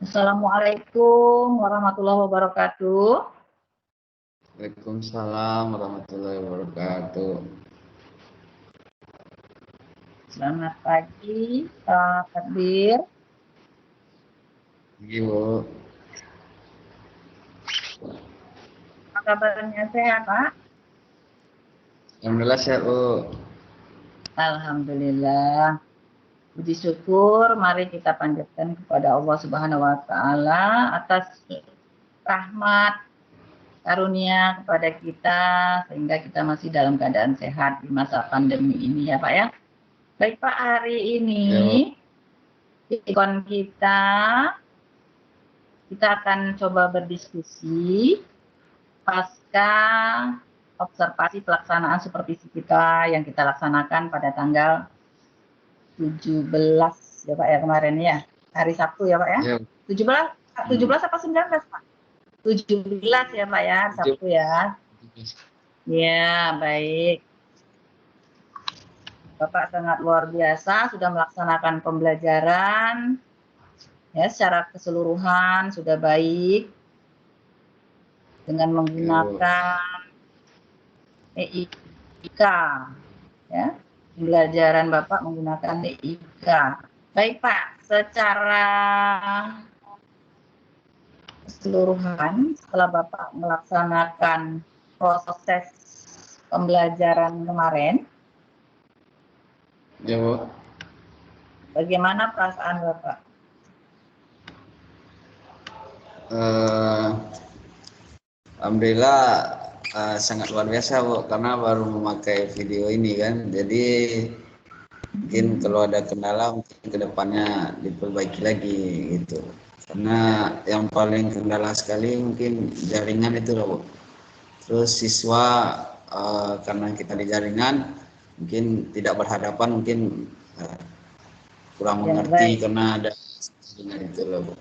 Assalamualaikum warahmatullahi wabarakatuh. Waalaikumsalam warahmatullahi wabarakatuh. Selamat pagi, Pak Kadir. Pagi, Bu. Apa kabarnya, sehat, Pak? Alhamdulillah sehat, Bu. Alhamdulillah. Puji syukur, mari kita panjatkan kepada Allah Subhanahu wa Ta'ala atas rahmat karunia kepada kita sehingga kita masih dalam keadaan sehat di masa pandemi ini ya Pak ya. Baik Pak, hari ini ikon kita akan coba berdiskusi pasca observasi pelaksanaan supervisi kita yang kita laksanakan pada tanggal 17 ya Pak ya kemarin ya, hari Sabtu ya Pak ya. 17 apa 19 Pak? 17 ya Pak ya, Sabtu ya. Ya, baik. Bapak sangat luar biasa sudah melaksanakan pembelajaran ya secara keseluruhan sudah baik dengan menggunakan EIK ya. Pembelajaran Bapak menggunakan EIK. Baik Pak, secara keseluruhan setelah Bapak melaksanakan proses pembelajaran kemarin, ya Bu. Bagaimana perasaan Bapak? Alhamdulillah sangat luar biasa, Bu, karena baru memakai video ini kan. Jadi mungkin kalau ada kendala mungkin kedepannya diperbaiki lagi gitu. Karena yang paling kendala sekali mungkin jaringan itu loh, Bu. Terus siswa karena kita di jaringan mungkin tidak berhadapan, mungkin kurang mengerti karena ada jaringan itu loh, Bu.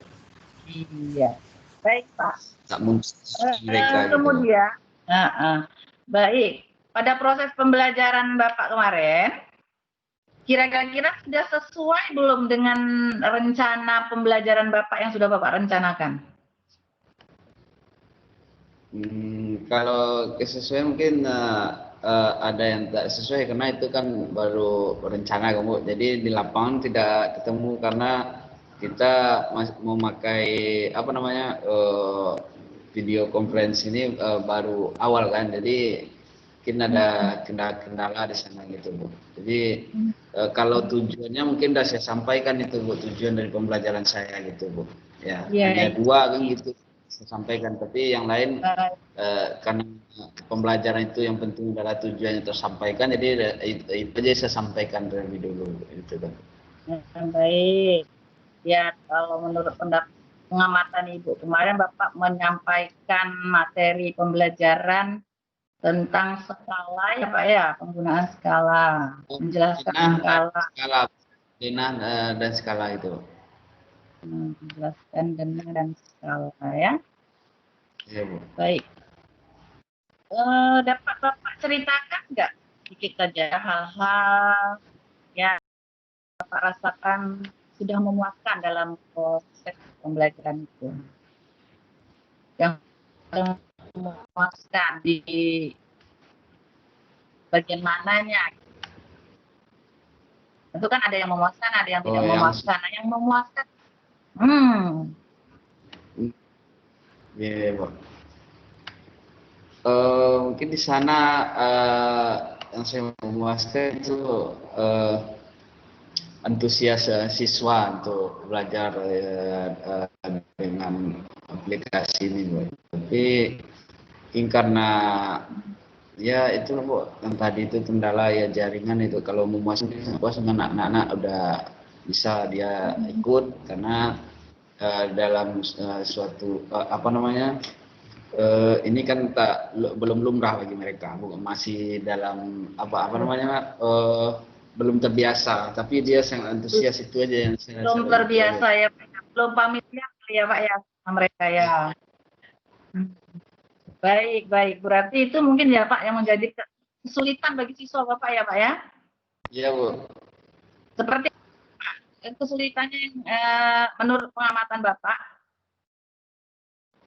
Iya, baik Pak. Tak muncul mereka kemudian, baik. Pada proses pembelajaran Bapak kemarin, kira-kira sudah sesuai belum dengan rencana pembelajaran Bapak yang sudah Bapak rencanakan? Kalau kesesuaian mungkin ada yang tak sesuai karena itu kan baru rencana kamu. Jadi di lapangan tidak ketemu karena kita memakai apa namanya video conference ini baru awal kan. Jadi mungkin ada kendala di sana gitu, Bu. Jadi kalau tujuannya mungkin sudah saya sampaikan itu, Bu, tujuan dari pembelajaran saya gitu, Bu. Ya, hanya dua kan gitu saya sampaikan, tapi yang lain karena pembelajaran itu yang penting adalah tujuannya tersampaikan, jadi itu aja saya sampaikan terlebih dulu gitu kan. Baik. Ya, kalau menurut pengamatan Ibu kemarin Bapak menyampaikan materi pembelajaran tentang skala ya Pak ya, penggunaan skala, menjelaskan skala Dan skala itu. Menjelaskan denah dan skala ya. Iya, Bu. Baik. Dapat Bapak ceritakan nggak sedikit saja hal-hal yang Bapak rasakan sudah memuaskan dalam proses pembelajaran itu? Yang memuaskan di bagian mananya? Tentu kan ada yang memuaskan, ada yang tidak memuaskan. Nah, yang memuaskan, Iya, Bu. Mungkin di sana yang saya memuaskan itu antusias siswa untuk belajar dengan aplikasi ini, Bu. Tapi mungkin karena ya itu Bu, yang tadi itu kendala ya jaringan itu. Kalau memuaskan anak-anak udah bisa dia ikut karena dalam suatu apa namanya ini kan belum lumrah bagi mereka, masih dalam apa namanya belum terbiasa, tapi dia sangat antusias, itu aja yang saya belum terbiasa ya Pak, belum familiar ya Pak ya sama mereka ya. Baik, berarti itu mungkin ya Pak yang menjadi kesulitan bagi siswa Bapak ya Pak ya? Iya, Bu. Seperti kesulitannya menurut pengamatan Bapak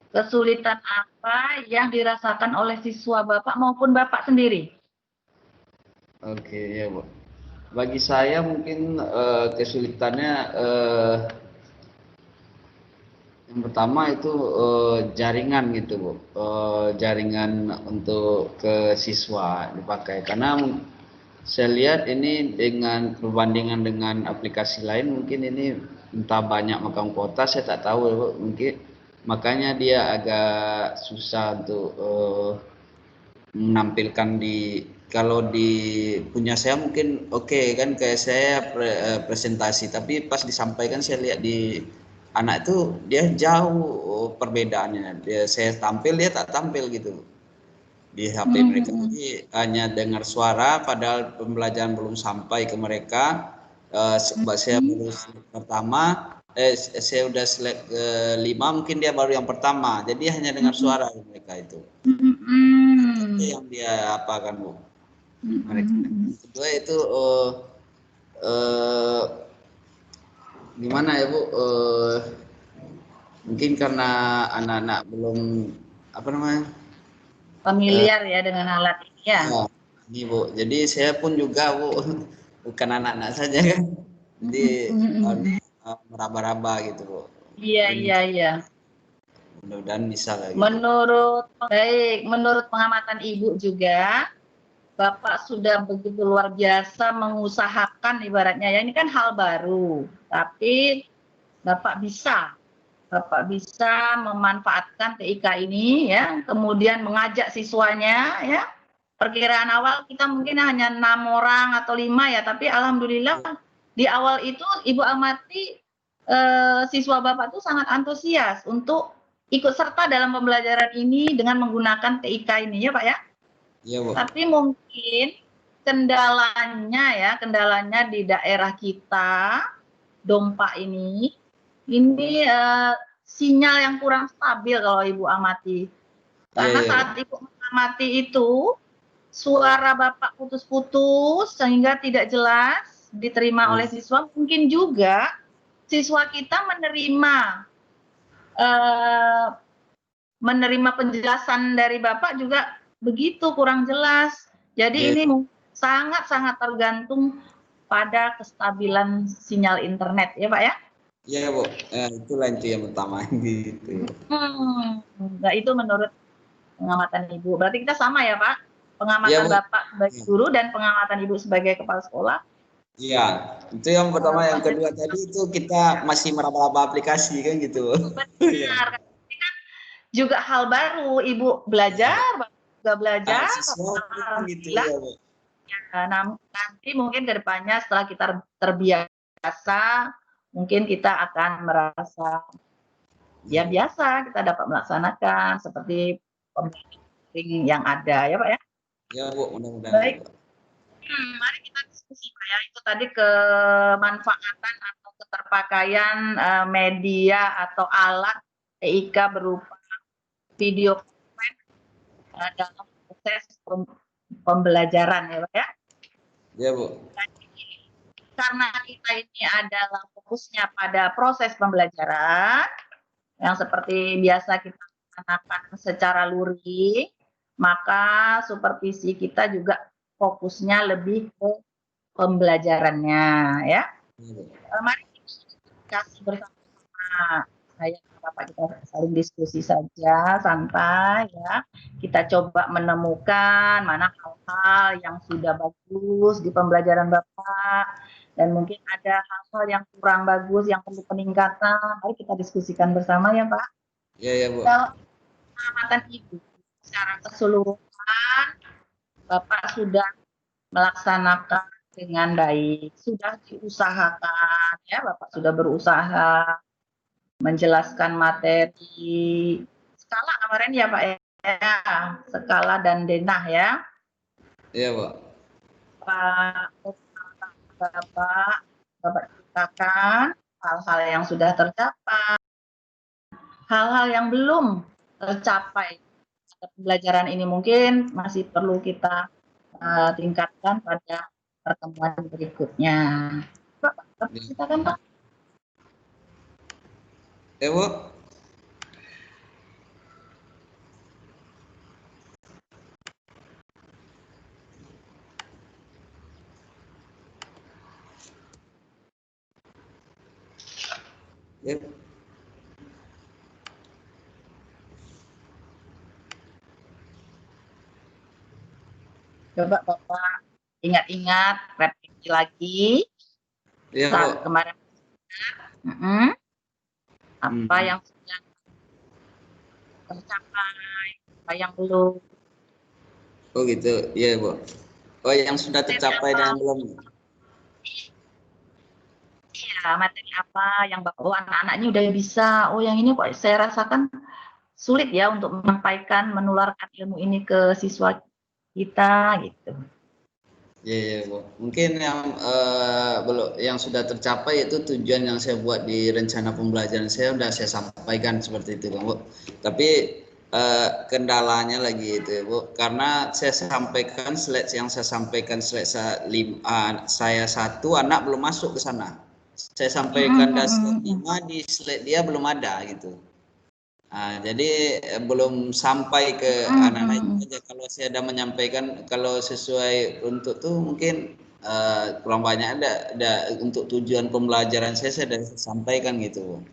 Kesulitan apa yang dirasakan oleh siswa Bapak maupun Bapak sendiri? Oke, ya Bu. Bagi saya mungkin kesulitannya yang pertama itu jaringan gitu Bu. Jaringan untuk ke siswa dipakai karena saya lihat ini dengan perbandingan dengan aplikasi lain mungkin ini entah banyak makan kuota saya tak tahu Bu. Mungkin makanya dia agak susah untuk menampilkan di kalau di punya saya mungkin oke kan kayak saya presentasi tapi pas disampaikan saya lihat di anak itu dia jauh perbedaannya dia saya tampil dia tak tampil gitu di HP mereka jadi hanya dengar suara padahal pembelajaran belum sampai ke mereka saya baru slide pertama saya udah slide ke-5 mungkin dia baru yang pertama jadi hanya dengar suara mereka itu yang dia apakan Bu mereka. Yang kedua itu gimana ya Bu? Mungkin karena anak-anak belum apa namanya Familiar ya dengan alat ini ya? ya, ini Bu. Jadi saya pun juga Bu bukan anak-anak saja kan. Jadi meraba-raba gitu Bu. Iya, iya, iya. Mudah-mudahan bisa lah gitu. Menurut pengamatan Ibu juga, Bapak sudah begitu luar biasa mengusahakan ibaratnya ya, ini kan hal baru, tapi Bapak bisa memanfaatkan TIK ini ya, kemudian mengajak siswanya ya. Perkiraan awal kita mungkin hanya 6 orang atau 5 ya, tapi alhamdulillah di awal itu Ibu amati siswa Bapak itu sangat antusias untuk ikut serta dalam pembelajaran ini dengan menggunakan TIK ini ya Pak ya. Iya Bu. Tapi mungkin kendalanya di daerah kita, Dompa ini sinyal yang kurang stabil kalau Ibu amati. Karena Iya, Bu. saat Ibu mengamati itu, suara Bapak putus-putus sehingga tidak jelas diterima oleh siswa. Mungkin juga siswa kita menerima penjelasan dari Bapak juga begitu kurang jelas. Jadi ini sangat-sangat tergantung pada kestabilan sinyal internet ya Pak ya. Iya Bu. Itulah itu yang pertama gitu. Nah, itu menurut pengamatan Ibu. Berarti kita sama ya Pak? Iya Pengamatan Bu. Bapak sebagai guru dan pengamatan Ibu sebagai kepala sekolah. Iya, itu yang pertama. Yang kedua tadi itu kita masih meraba-raba aplikasi kan gitu. Benar. Ini kan juga hal baru. Ibu belajar, Bapak juga belajar. Siswa pun gitu ya Bu. Nanti mungkin ke depannya setelah kita terbiasa, mungkin kita akan merasa ya biasa kita dapat melaksanakan seperti pembelajaran yang ada ya Pak ya. Ya Bu, mudah-mudahan. Baik. Mari kita diskusi Pak ya. Itu tadi kemanfaatan atau keterpakaian media atau alat TIK berupa video dalam proses pembelajaran ya Pak ya. Ya Bu. Karena kita ini adalah fokusnya pada proses pembelajaran yang seperti biasa kita laksanakan secara luring, maka supervisi kita juga fokusnya lebih ke pembelajarannya ya. Mari kita diskusi bersama. Saya Bapak kita saling diskusi saja santai ya. Kita coba menemukan mana hal-hal yang sudah bagus di pembelajaran Bapak dan mungkin ada hal-hal yang kurang bagus yang perlu peningkatan. Mari kita diskusikan bersama ya Pak. Iya ya Bu. Kalau pengamatan Ibu secara keseluruhan Bapak sudah melaksanakan dengan baik, sudah diusahakan ya Bapak sudah berusaha menjelaskan materi skala kemarin ya Pak ya, skala dan denah ya. Iya Pak. Bapak ceritakan hal-hal yang sudah tercapai, hal-hal yang belum tercapai. Pembelajaran ini mungkin masih perlu kita tingkatkan pada pertemuan berikutnya. Pak, ceritakan Pak. Ya Bu. Ya. Coba Bapak ingat-ingat, revisi lagi Iya, Bu. saat kemarin apa Hmm. yang sudah tercapai, apa yang belum. Oh gitu, iya Bu. Oh yang sudah Materi tercapai apa? dan belum. Ya, materi apa yang Bapak, oh anak-anaknya udah bisa, oh yang ini kok saya rasakan sulit ya untuk menyampaikan, menularkan ilmu ini ke siswa kita gitu. Iya, iya Bu. Mungkin yang belum, yang sudah tercapai itu tujuan yang saya buat di rencana pembelajaran saya sudah saya sampaikan seperti itu, Bang Bu. Tapi kendalanya lagi itu, Bu. Karena saya sampaikan slide yang saya sampaikan slide saya satu anak belum masuk ke sana. Saya sampaikan dari slide 5 di slide dia belum ada gitu. Nah, jadi belum sampai ke anak-anak itu aja. Kalau saya ada menyampaikan, kalau sesuai untuk tuh mungkin kurang banyak ada untuk tujuan pembelajaran saya sudah sampaikan gitu.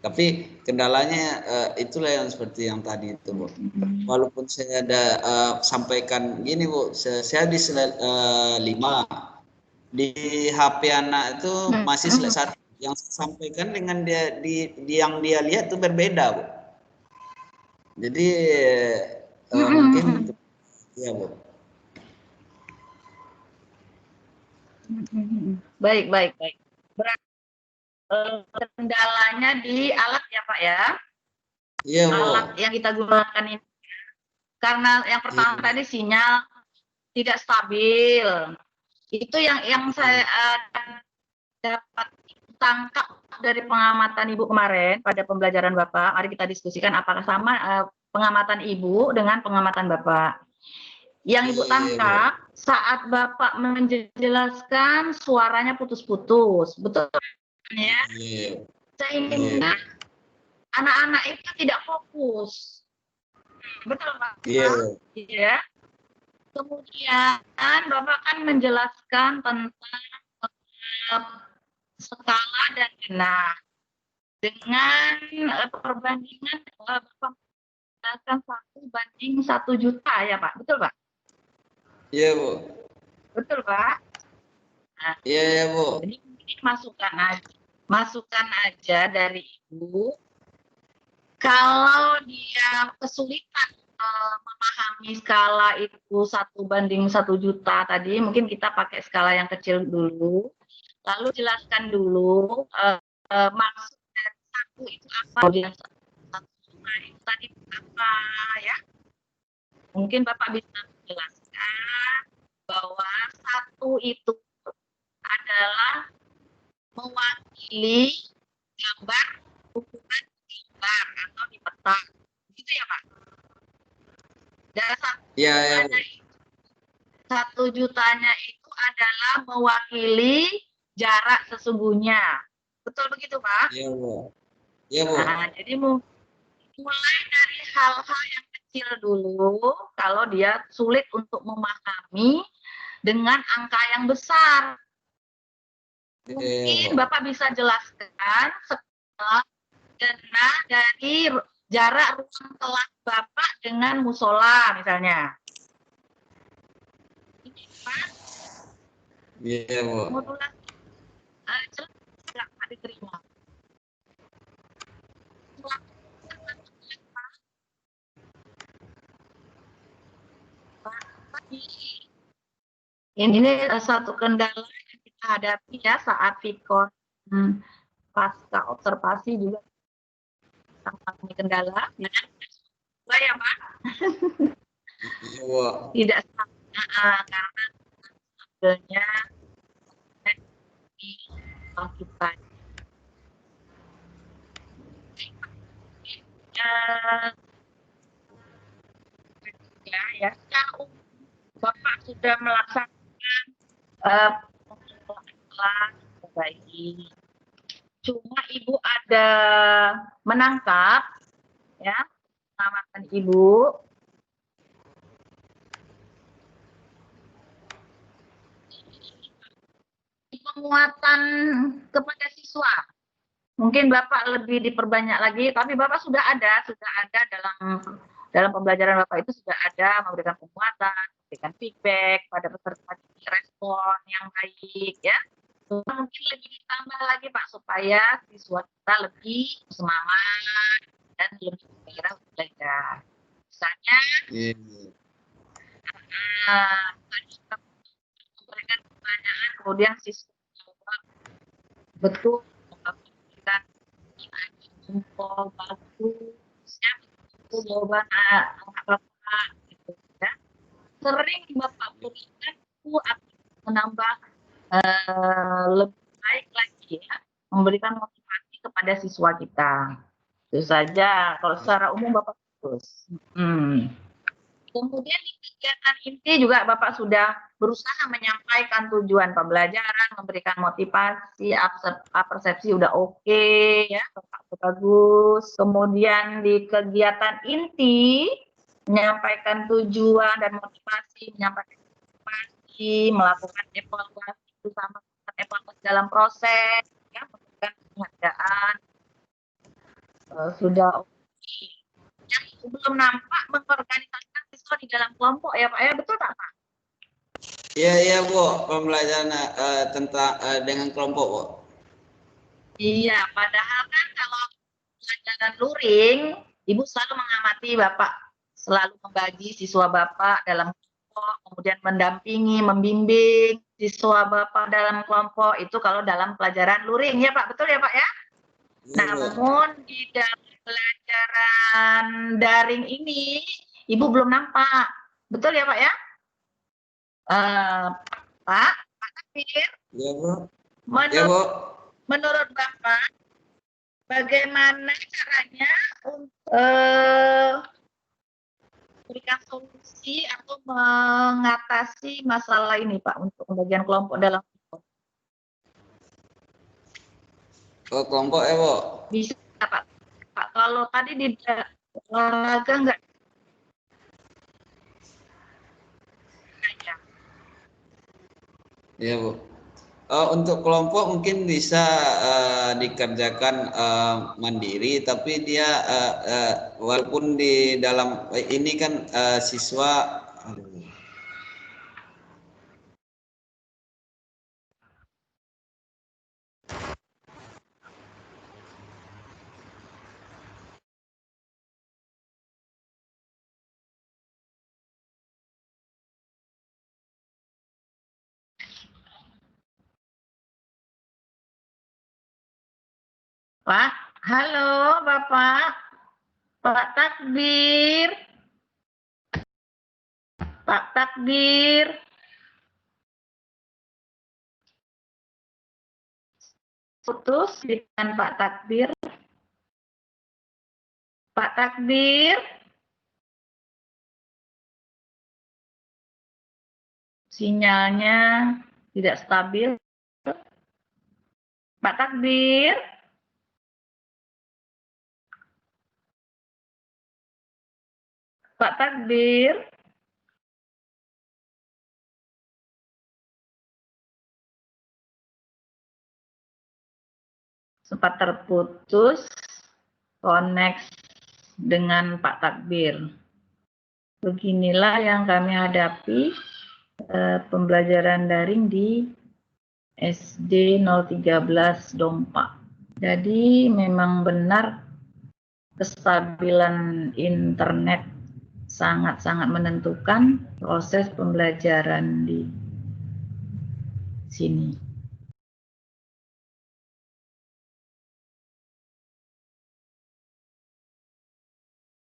Tapi kendalanya itulah yang seperti yang tadi itu, Bu. Walaupun saya ada sampaikan gini, Bu, saya di slide 5 di HP anak itu masih slide 1. Yang saya sampaikan dengan di yang dia lihat itu berbeda, Bu. Jadi mungkin ya Bu. Baik, baik, baik. Berarti kendalanya di alat ya Pak ya? Iya Bu. Alat yang kita gunakan ini. Karena yang pertama Iya. tadi sinyal tidak stabil. Itu yang saya dapat tangkap dari pengamatan Ibu kemarin pada pembelajaran Bapak. Mari kita diskusikan apakah sama pengamatan Ibu dengan pengamatan Bapak. Yang Ibu Iya Bu. tangkap saat Bapak menjelaskan suaranya putus-putus. Betul ya? Iya. Iya. Sehingga anak-anak itu tidak fokus. Betul Pak? Iya Bu. Ya. Kemudian Bapak kan menjelaskan tentang skala dan genap dengan perbandingan Bapak menjelaskan 1:1 juta ya Pak, betul Pak? Iya Bu. Betul Pak. Nah, Iya ya Bu. jadi ini masukan aja dari Ibu. Kalau dia kesulitan memahami skala itu 1:1 juta tadi, mungkin kita pakai skala yang kecil dulu, lalu jelaskan dulu maksud dari satu itu apa, kemudian satu juta itu tadi apa ya. Mungkin Bapak bisa menjelaskan bahwa satu itu adalah mewakili gambar ukuran gambar atau di peta, gitu ya Pak. Dan Iya ya Bu. 1 jutanya itu adalah mewakili jarak sesungguhnya, betul begitu Pak? Iya Bu. Iya Bu. Nah, jadi mulai dari hal-hal yang kecil dulu, kalau dia sulit untuk memahami dengan angka yang besar. Iya Mungkin Bu. Bapak bisa jelaskan skala dana dari jarak ruang kelas Bapak dengan musola misalnya. Ini Pak, Iya Bu. modulasi jelas nggak diterima. Ini satu kendala yang kita hadapi ya saat Vicon pasca observasi juga mengalami kendala, ya kan? Ya Pak, Iya Bu. tidak karena modelnya di kita ya, kalau Bapak sudah melaksanakan pengelolaan baik. Cuma Ibu ada menangkap ya pengamatan Ibu penguatan kepada siswa. Mungkin Bapak lebih diperbanyak lagi, tapi Bapak sudah ada dalam pembelajaran Bapak itu sudah ada memberikan penguatan, memberikan feedback pada peserta, respon yang baik ya. Mungkin lebih ditambah lagi Pak supaya siswa kita lebih semangat dan lebih bergairah untuk belajar. Misalnya, memberikan pertanyaan, kemudian siswa jawab betul, memberikan info bagus, ya, itu jawaban Bapak gitu ya. Sering Bapak berikan itu akan menambah lebih baik lagi ya, memberikan motivasi kepada siswa kita. Itu saja kalau secara umum Bapak terus. Kemudian di kegiatan inti juga Bapak sudah berusaha menyampaikan tujuan pembelajaran, memberikan motivasi, persepsi udah oke, ya, Bapak bagus. Kemudian di kegiatan inti menyampaikan tujuan dan motivasi, menyampaikan motivasi, melakukan evaluasi bersama evaluasi dalam proses, ya, memberikan penghargaan, sudah oke. Yang belum nampak mengorganisasikan siswa di dalam kelompok ya Pak ya, betul tak Pak? Iya Bu, pembelajaran tentang dengan kelompok Bu. Iya, padahal kan kalau pelajaran luring, Ibu selalu mengamati Bapak, selalu membagi siswa Bapak dalam kelompok, kemudian mendampingi, membimbing siswa Bapak dalam kelompok, itu kalau dalam pelajaran luring ya Pak, betul ya Pak ya? Namun di dalam pelajaran daring ini, Ibu belum nampak. Betul ya Pak ya? Pak Takbir? Ya Bu. Menurut Bapak, bagaimana caranya untuk memberikan solusi atau mengatasi masalah ini Pak, untuk pembagian kelompok dalam kelompok? Kelompok ya Bu? Bisa Pak. Pak, kalau tadi di olahraga enggak? Iya Bu. Untuk kelompok mungkin bisa dikerjakan mandiri, tapi dia walaupun di dalam ini kan siswa. Pak, halo Bapak, Pak Takbir, Pak Takbir, putus dengan Pak Takbir, Pak Takbir, sinyalnya tidak stabil, Pak Takbir. Pak Takbir, sempat terputus connect dengan Pak Takbir. Beginilah yang kami hadapi pembelajaran daring di SD 013 Dompa. Jadi memang benar kestabilan internet sangat-sangat menentukan proses pembelajaran di sini.